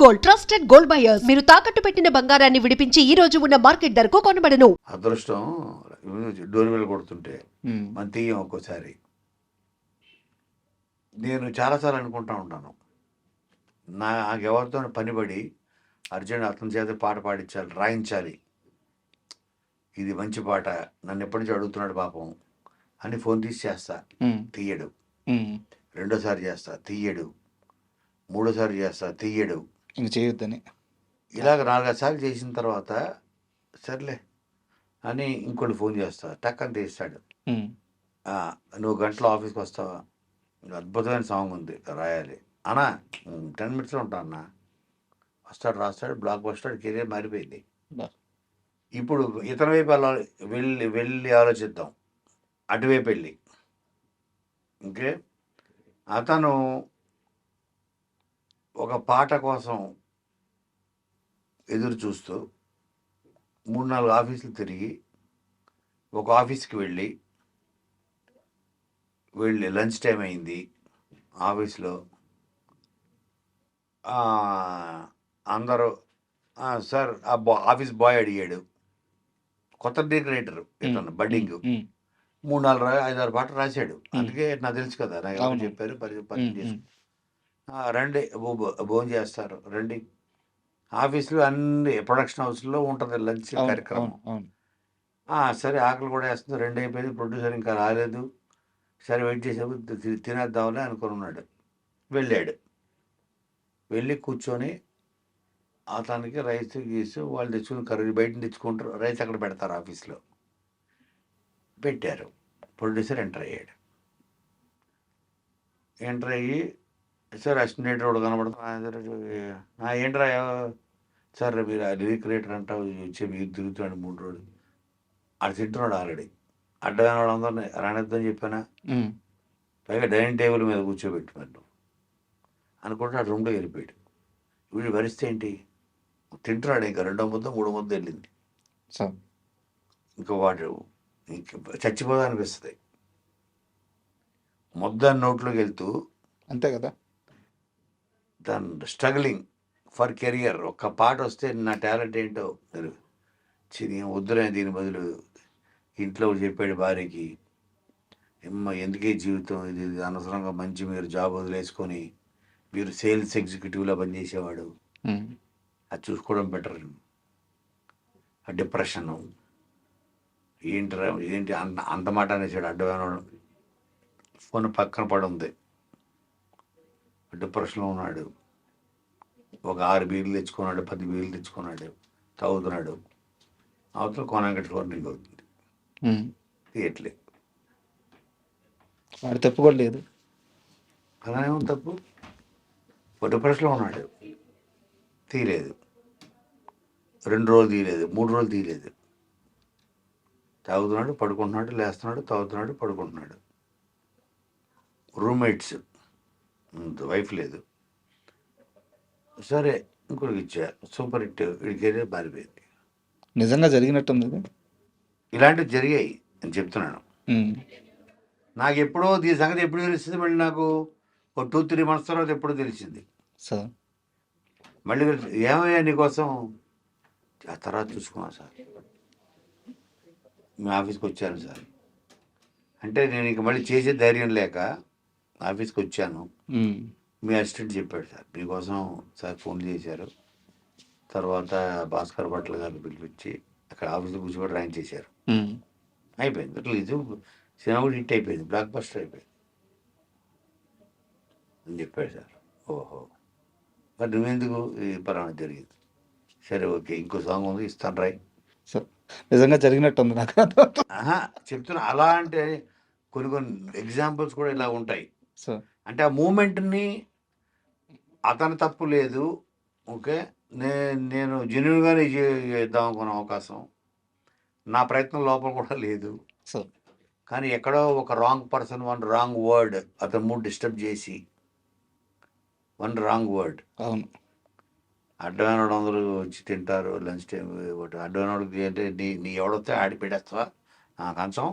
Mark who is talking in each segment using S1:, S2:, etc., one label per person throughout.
S1: Gold, trusted gold buyers. మీరు తాకట్టు పెట్టిన బంగారాన్ని విడిపించి ఈ రోజు ఉన్న మార్కెట్ ధరకు కొనబడను.
S2: అదృష్టం డోర్ బెల్ కొడుతుంటే మనం తీయం ఒక్కోసారి. నేను చాలాసార్లు అనుకుంటా ఉంటాను, నాకెవరితో పనిపడి అర్జున్ అతని చేత పాట పాడించాలి, రాయించాలి, ఇది మంచి పాట, నన్ను ఎప్పటి నుంచి అడుగుతున్నాడు పాపం అని ఫోన్ తీసి చేస్తా, తీయడు. రెండోసారి చేస్తా, తీయడు. మూడోసారి చేస్తా, తీయడు.
S3: ఇంక చేయొద్దని
S2: ఇలాగ 4-5 సార్లు చేసిన తర్వాత సర్లే అని ఇంకోటి ఫోన్ చేస్తా, టక్కని తీస్తాడు. నువ్వు గంటలో ఆఫీస్కి వస్తావా, అద్భుతమైన సాంగ్ ఉంది రాయాలి అన్నా, 10 minutesలో ఉంటా అన్న. వస్తాడు, రాస్తాడు, బ్లాక్ బస్టాడు, కెరీర్ మారిపోయింది. ఇప్పుడు ఇతర వైపు వెళ్ళి ఆలోచిద్దాం, అటువైపు వెళ్ళి. ఓకే, అతను ఒక పాట కోసం ఎదురు చూస్తూ 3-4 ఆఫీసులు తిరిగి ఒక ఆఫీస్కి వెళ్ళి లంచ్ టైం అయింది ఆఫీస్లో. అందరూ సార్ ఆఫీస్ బాయ్ అడిగాడు, కొత్త డెకరేటర్ ఇతను బడ్డింగ్, 3-4-5-6 పాటలు రాశాడు. అందుకే నాకు తెలుసు కదా, నాకు ఎవరు చెప్పారు, పరిచయం చేసి రండి భోజనం చేస్తారు రండి. ఆఫీస్లో అన్ని ప్రొడక్షన్ హౌస్లో ఉంటుంది లంచ్ కార్యక్రమం. సరే ఆకలి కూడా వేస్తుంది, 2 అయిపోయింది, ప్రొడ్యూసర్ ఇంకా రాలేదు, సరే వెయిట్ చేసేప్పుడు తినేద్దామని అనుకున్నాడు. వెళ్ళి కూర్చొని అతనికి రైస్ గీసు వాళ్ళు తెచ్చుకుని కర్రీ బయట తెచ్చుకుంటారు, రైస్ అక్కడ పెడతారు ఆఫీస్లో. పెట్టారు, ప్రొడ్యూసర్ ఎంటర్ అయ్యాడు. ఎంటర్ అయ్యి సార్ అసిస్టెంట్ డైరెక్టర్ కూడా కనబడుతున్నా, ఏంట్రా సార్ మీరు లిరిక్ రైటర్ అంటావు, వచ్చి మీరు తిరుగుతున్నాడు 3 రోజులు. అది తింటున్నాడు ఆల్రెడీ, అడ్డమైన వాళ్ళందరినీ రానిద్దని చెప్పానా, పైగా డైనింగ్ టేబుల్ మీద కూర్చోబెట్టుకున్నాడు అనుకుంటే ఆ రూమ్లో వెళ్ళిపోయాడు. వీడి పరిస్థితి ఏంటి, తింటున్నాడు, ఇంకా 2 ముద్ద 3 ముద్ద వెళ్ళింది. ఇంకా వాడు చచ్చిపోదా అనిపిస్తుంది. ముద్ద నోట్లోకి వెళ్తూ
S3: అంతే కదా,
S2: దాని స్ట్రగ్లింగ్ ఫర్ కెరియర్. ఒక్క పాట వస్తే నా టాలెంట్ ఏంటో వద్దులే, దీని బదులు ఇంట్లో చెప్పాడు భార్యకి, ఎందుకే జీవితం ఇది అనవసరంగా, మంచి మీరు జాబ్ వదిలేసుకొని మీరు సేల్స్ ఎగ్జిక్యూటివ్లో పనిచేసేవాడు, అది చూసుకోవడం బెటర్. ఆ డిప్రెషన్ ఏంటి అంత మాట అనేసాడు. అడ్డమైన ఫోన్ పక్కన పడి ఉంది, డిప్రెషన్లో ఉన్నాడు. ఒక 6 బీర్లు తెచ్చుకున్నాడు, 10 బీర్లు తెచ్చుకున్నాడు, తాగుతున్నాడు. అవతల కోనంగట్ రింగ్ అవుతుంది, తీయట్లేదు.
S3: వాడు తప్పు కూడా లేదు,
S2: అలానే ఉంది తప్పు. డిప్రెషన్లో ఉన్నాడు, తీయలేదు. 2 రోజులు తీయలేదు, 3 రోజులు తీయలేదు. తాగుతున్నాడు, పడుకుంటున్నాడు, లేస్తున్నాడు, తాగుతున్నాడు, పడుకుంటున్నాడు. రూమ్మేట్స్, వైఫ్ లేదు. సరే ఇంకొకరికి ఇచ్చా, సూపర్ హిట్, వీడికి మారిపోయింది.
S3: నిజంగా జరిగినట్టుంది.
S2: ఇలాంటివి జరిగాయి అని చెప్తున్నాను. నాకు ఎప్పుడో ఈ సంగతి ఎప్పుడు తెలిసింది, మళ్ళీ నాకు ఒక 2-3 months తర్వాత ఎప్పుడో తెలిసింది. మళ్ళీ ఏమయ్యా నీకోసం, ఆ తర్వాత చూసుకున్నా సార్, మీ ఆఫీస్కి వచ్చాను సార్ అంటే, నేను ఇంక మళ్ళీ చేసే ధైర్యం లేక ఆఫీస్కి వచ్చాను. మీ అసిస్టెంట్ చెప్పాడు సార్ మీకోసం సార్ ఫోన్ చేశారు. తర్వాత భాస్కర్ భట్ల గారిని పిలిపించి అక్కడ ఆఫీస్లో కూర్చోబెట్టి రాయించేశారు. అయిపోయింది, రిలీజ్, సినిమా కూడా హిట్ అయిపోయింది, బ్లాక్ బస్టర్ అయిపోయింది అని చెప్పాడు సార్. ఓహో, మరి నువ్వెందుకు, ఈ పలానా జరిగింది, సరే ఓకే, ఇంకో సాంగ్ ఉంది ఇస్తాను రాయ్.
S3: నిజంగా జరిగినట్టుంది నాకు.
S2: చెప్తున్నా, అలా అంటే కొన్ని ఎగ్జాంపుల్స్ కూడా ఇలా ఉంటాయి. అంటే ఆ మూమెంట్ని అతని తప్పు లేదు, ఓకే, నేను జెన్యున్గానే చేద్దాం అనుకున్న అవకాశం, నా ప్రయత్నం లోపల కూడా లేదు. కానీ ఎక్కడో ఒక రాంగ్ పర్సన్, 1 రాంగ్ వర్డ్ అతని మూడ్ డిస్టర్బ్ చేసి, 1 రాంగ్ వర్డ్.
S3: అవును,
S2: అడ్డమైన వాడు అందరూ వచ్చి తింటారు లంచ్ టైం, అడ్డమైన వాడికి అంటే నీ ఎవడొస్తే ఆడి పెట్టేస్తావా కంచం,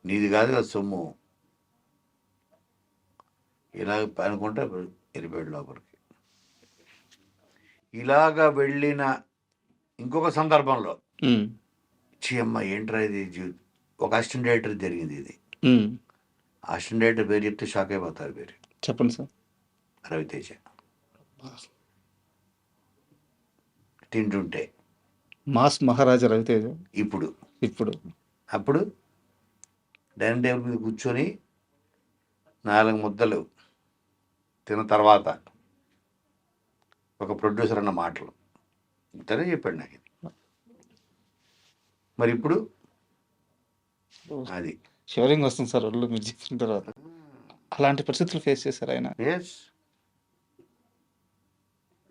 S2: నీది కాదు కదా సొమ్ము, ఇలా అనుకుంటే వెళ్ళిపోయాడు లోపలికి. ఇలాగా వెళ్ళిన ఇంకొక సందర్భంలో
S3: ఉమ్,
S2: అమ్మ ఏంట్రా ఇది ఒక అసిస్టెంట్ డైరెక్టర్ జరిగింది ఇది.
S3: ఉమ్.
S2: అసిస్టెంట్ డైరెక్టర్ పేరు చెప్తే షాక్ అయిపోతారు. పేరు
S3: చెప్పండి సార్.
S2: రవితేజ. తింటుంటే
S3: మాస్ మహారాజా రవితేజ.
S2: ఇప్పుడు
S3: ఇప్పుడు
S2: అప్పుడు డైనింగ్ టేబుల్ మీద కూర్చొని 4 ముద్దలు తిన్న తర్వాత ఒక ప్రొడ్యూసర్ అన్న మాటలు ఇంతనే చెప్పాడు నాకు ఇది. మరి ఇప్పుడు అది
S3: షివరింగ్ వస్తుంది సార్ ఒళ్ళు మీరు చెప్పిన తర్వాత. అలాంటి పరిస్థితులు ఫేస్ చేశారు ఆయన.
S2: ఎస్,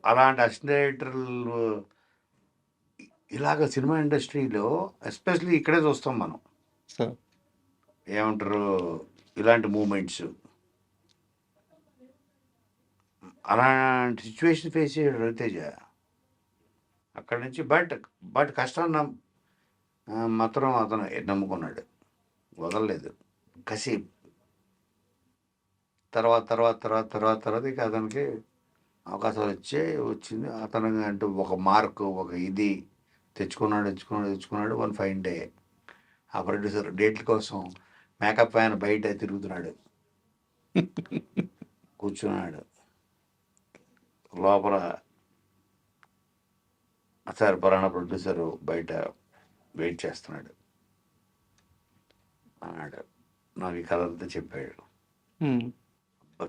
S2: అలాంటి అసిస్టెంట్ డైరెక్టర్లు ఇలాగ సినిమా ఇండస్ట్రీలో ఎస్పెషల్లీ ఇక్కడే చూస్తాం మనం.
S3: సార్
S2: ఏమంటారు, ఇలాంటి మూమెంట్స్, అలాంటి సిచ్యువేషన్ ఫేస్ చేయడు రవితేజ అక్కడి నుంచి. బట్ కష్టాన్ని మాత్రం అతను నమ్ముకున్నాడు, వదలలేదు. కసి తర్వాత ఇక అతనికి అవకాశాలు వచ్చింది. అతను అంటూ ఒక మార్కు, ఒక ఇది తెచ్చుకున్నాడు. వన్ ఫైన్ డే ఆ ప్రొడ్యూసర్ డేట్ల కోసం మేకప్ ఫ్యాన్ బయట తిరుగుతున్నాడు, కూర్చున్నాడు లోపల. సార్ పలానా ప్రొడ్యూసరు బయట వెయిట్ చేస్తున్నాడు అన్నాడు. నాకు ఈ కథ అంతా చెప్పాడు.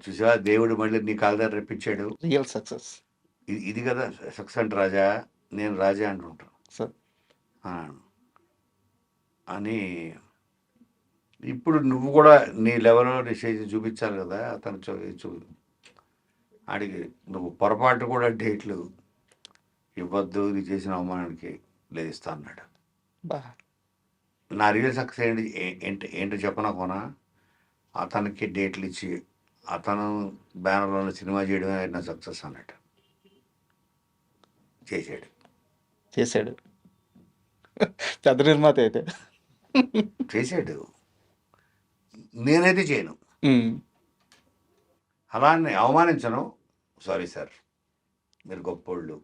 S2: చూసా, దేవుడు మళ్ళీ నీ కాళ్ళ దగ్గర రప్పించాడు.
S3: రియల్ సక్సెస్
S2: ఇది కదా సక్సెస్ అంటే. రాజా, నేను రాజా అంటుంటాను
S3: సార్
S2: అని. ఇప్పుడు నువ్వు కూడా నీ లెవెల్లో నీ స్టేజ్ చూపించాలి కదా. అతను అడిగి నువ్వు పొరపాటు కూడా డేట్లు ఇవ్వద్దు, ఇది చేసిన అవమానానికి లేదు ఇస్తా అన్నాడు.
S3: బా.
S2: నా రియల్ సక్సెస్ ఏంటో చెప్పనా కొనా, అతనికి డేట్లు ఇచ్చి అతను బ్యానర్లో సినిమా చేయడమే నా సక్సెస్ అన్నట్టు. చేశాడు
S3: పెద్ద నిర్మాత అయితే
S2: చేశాడు. నేనైతే చేయను, అలా అని అవమానించను. సారీ సార్, మీరు గొప్పోళ్ళు,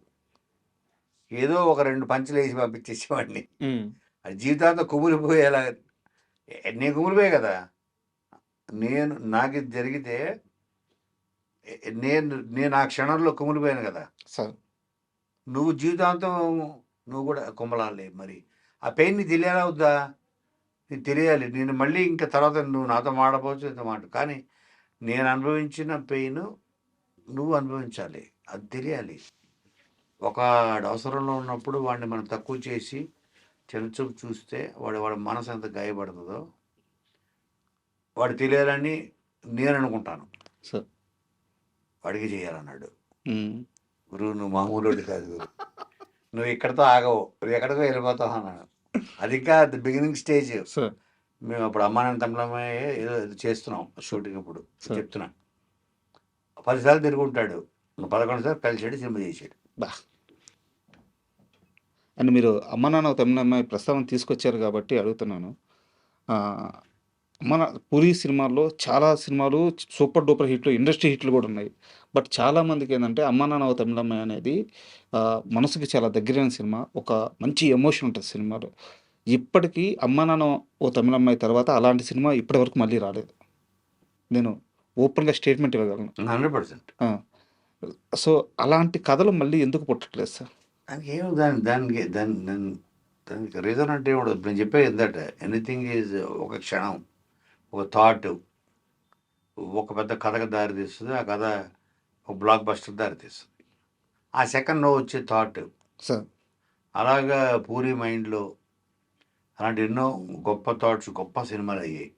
S2: ఏదో ఒక 2 పంచులు వేసి పంపించేసేవాడిని. అది జీవితాంతం కుమిలిపోయేలా. నేను కుమిలిపోయా కదా. నాకు ఇది జరిగితే నేను ఆ క్షణంలో కుమిలిపోయాను కదా.
S3: సార్
S2: నువ్వు జీవితాంతం నువ్వు కూడా కుమ్మలాలి. మరి ఆ పెయిన్ నీకు తెలియాలా వద్దా? నీకు తెలియాలి. నేను మళ్ళీ ఇంకా తర్వాత నువ్వు నాతో మాడపోవచ్చు, ఇంత మాట, కానీ నేను అనుభవించిన పెయిన్ నువ్వు అనుభవించాలి, అది తెలియాలి. ఒక అవసరంలో ఉన్నప్పుడు వాడిని మనం తక్కువ చేసి చిన్నచూపు చూస్తే వాడి మనసు ఎంత గాయపడుతుందో వాడు తెలియాలని నేను అనుకుంటాను.
S3: సార్
S2: వాడికి చేయాలన్నాడు. గురువు నువ్వు మామూలు కాదు గురు, నువ్వు ఇక్కడితో ఆగవు, నువ్వు ఎక్కడికో వెళ్ళిపోతావు అన్నాడు. అది ఇంకా బిగినింగ్ స్టేజ్. మేము అప్పుడు అమ్మానాన్న తమిళమ్మాయి ఏదో చేస్తున్నాం షూటింగ్. ఇప్పుడు చెప్తున్నా 10 సార్లు తిరుగుంటాడు, 11 సార్లు కలిసాడు, సినిమా చేసాడు.
S3: బా. అండ్ మీరు అమ్మ నాన్న తమిళమ్మాయి ప్రస్తావన తీసుకొచ్చారు కాబట్టి అడుగుతున్నాను. మన పూరి సినిమాల్లో చాలా సినిమాలు సూపర్ డూపర్ హిట్లు, ఇండస్ట్రీ హిట్లు కూడా ఉన్నాయి. బట్ చాలామందికి ఏంటంటే అమ్మ నాన్న తమిళమ్మాయి అనేది మనసుకి చాలా దగ్గరైన సినిమా. ఒక మంచి ఎమోషన్ ఉంటుంది సినిమాలో. ఇప్పటికీ అమ్మ నాన్న ఓ తమిళమ్మాయి తర్వాత అలాంటి సినిమా ఇప్పటి వరకు మళ్ళీ రాలేదు. నేను ఓపెన్గా స్టేట్మెంట్ ఇవ్వగలను
S2: 100%.
S3: సో అలాంటి కథలు మళ్ళీ ఎందుకు పుట్టట్లేదు సార్?
S2: దానికి ఏమి దానికి రీజన్ అంటే ఏముండదు. నేను చెప్పేది ఏంటంటే ఎనీథింగ్ ఈజ్ ఒక క్షణం, ఒక థాట్ ఒక పెద్ద కథకు దారి తీస్తుంది. ఆ కథ ఒక బ్లాక్ బస్టర్ దారి తీస్తుంది. ఆ సెకండ్లో వచ్చే థాట్
S3: సార్
S2: అలాగా పూరి మైండ్లో అలాంటి ఎన్నో గొప్ప థాట్స్, గొప్ప సినిమాలు అయ్యాయి.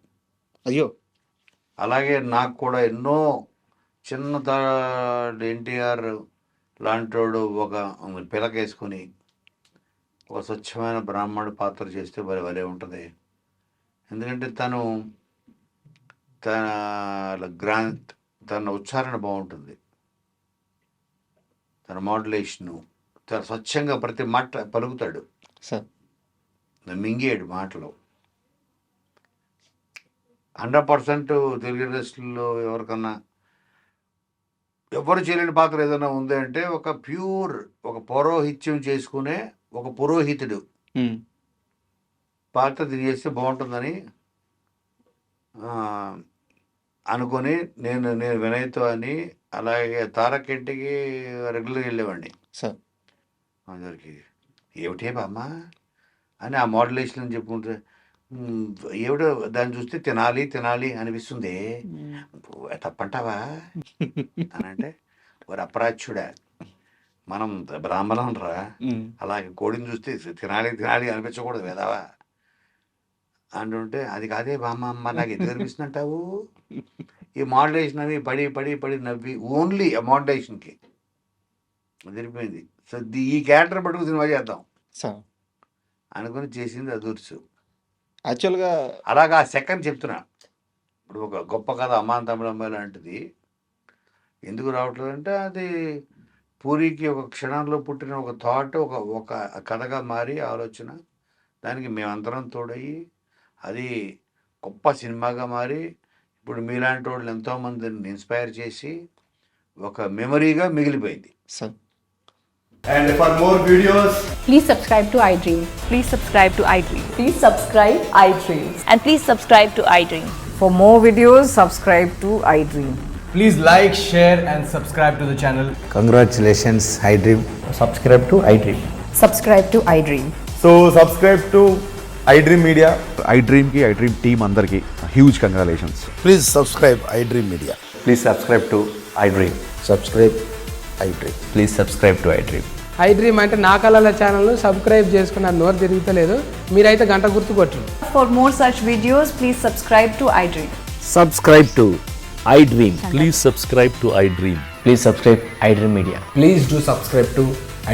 S3: అయ్యో,
S2: అలాగే నాకు కూడా ఎన్నో చిన్న ఎన్టీఆర్ లాంటోడు ఒక పిలకేసుకుని ఒక స్వచ్ఛమైన బ్రాహ్మణుడు పాత్ర చేస్తే భలే ఉంటుంది. ఎందుకంటే తన ఉచ్చారణ బాగుంటుంది, తన మాడ్యులేషను చాలా స్వచ్ఛంగా ప్రతి మాట పలుకుతాడు.
S3: సార్
S2: మింగేడు మాటలు. 100% తెలుగు ఇండస్ట్రీలో ఎవరికన్నా ఎవరు చేయలేని పాత్ర ఏదైనా ఉంది అంటే ఒక ప్యూర్ ఒక పౌరోహిత్యం చేసుకునే ఒక పురోహితుడు పాత్ర చేస్తే బాగుంటుందని అనుకొని నేను వినయ్తో అని అలాగే తారక్ ఇంటికి రెగ్యులర్గా వెళ్ళేవాడిని
S3: సార్.
S2: అందరికి ఏమిటే బామ్మ అని ఆ మోడలేషన్ అని చెప్పుకుంటే ఏమిటో దాన్ని చూస్తే తినాలి తినాలి అనిపిస్తుంది తప్పంటావా అని అంటే ఒక అపరాధ్యుడా మనం బ్రాహ్మణం రా అలాగే కోడిని చూస్తే తినాలి తినాలి అనిపించకూడదు వేదావా అంటుంటే అది కాదే బామ్మ అమ్మ నాకు ఎందుకు అనిపిస్తుంది అంటావు ఈ మోడలేషన్ అవి పడి పడి పడి నవ్వి ఓన్లీ ఆ మోడలేషన్కి అదిరిపోయింది. సో ఈ క్యారెక్టర్ పట్టుకు సినిమా చేద్దాం
S3: సార్.
S2: అనుకుని చేసింది అదూర్సు.
S3: యాక్చువల్గా
S2: అలాగా ఆ సెకండ్ చెప్తున్నా. ఇప్పుడు ఒక గొప్ప కథ అమ్మాన్ తమిళమ్మాయి లాంటిది ఎందుకు రావట్లేదు అంటే అది పూరికి ఒక క్షణంలో పుట్టిన ఒక థాట్ ఒక కథగా మారి ఆలోచన దానికి మేమందరం తోడయ్యి అది గొప్ప సినిమాగా మారి ఇప్పుడు మీలాంటి వాళ్ళు ఎంతోమందిని ఇన్స్పైర్ చేసి ఒక మెమరీగా మిగిలిపోయింది.
S3: Sir.
S4: And for more videos,
S5: Please subscribe to iDream.
S6: Please subscribe to iDream.
S5: Please subscribe iDream.
S6: And please subscribe to iDream.
S7: For more videos, subscribe to iDream.
S4: please like, share, and subscribe to the channel.
S8: Congratulations, iDream.
S4: Subscribe to iDream.
S7: Subscribe to iDream.
S4: So subscribe to iDream Media.
S9: iDream की iDream team अंदर की huge congratulations.
S8: Please subscribe iDream Media.
S4: Please subscribe to iDream.
S8: Subscribe iDream.
S4: Please subscribe to iDream.
S10: iDream అంటే నా కళల ఛానల్ను subscribe చేసుకున్న నోరు తిరుగుతలేదు మీరైతే గంట గుర్తు కొట్టండి.
S6: For more such videos, please subscribe to iDream.
S8: Subscribe to iDream.
S11: Please subscribe to iDream.
S4: Please subscribe iDream Media. Please do subscribe to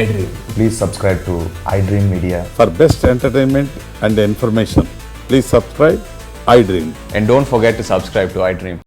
S4: iDream.
S9: Please subscribe to iDream Media.
S11: For best entertainment and information, please subscribe iDream.
S4: And don't forget to subscribe to iDream.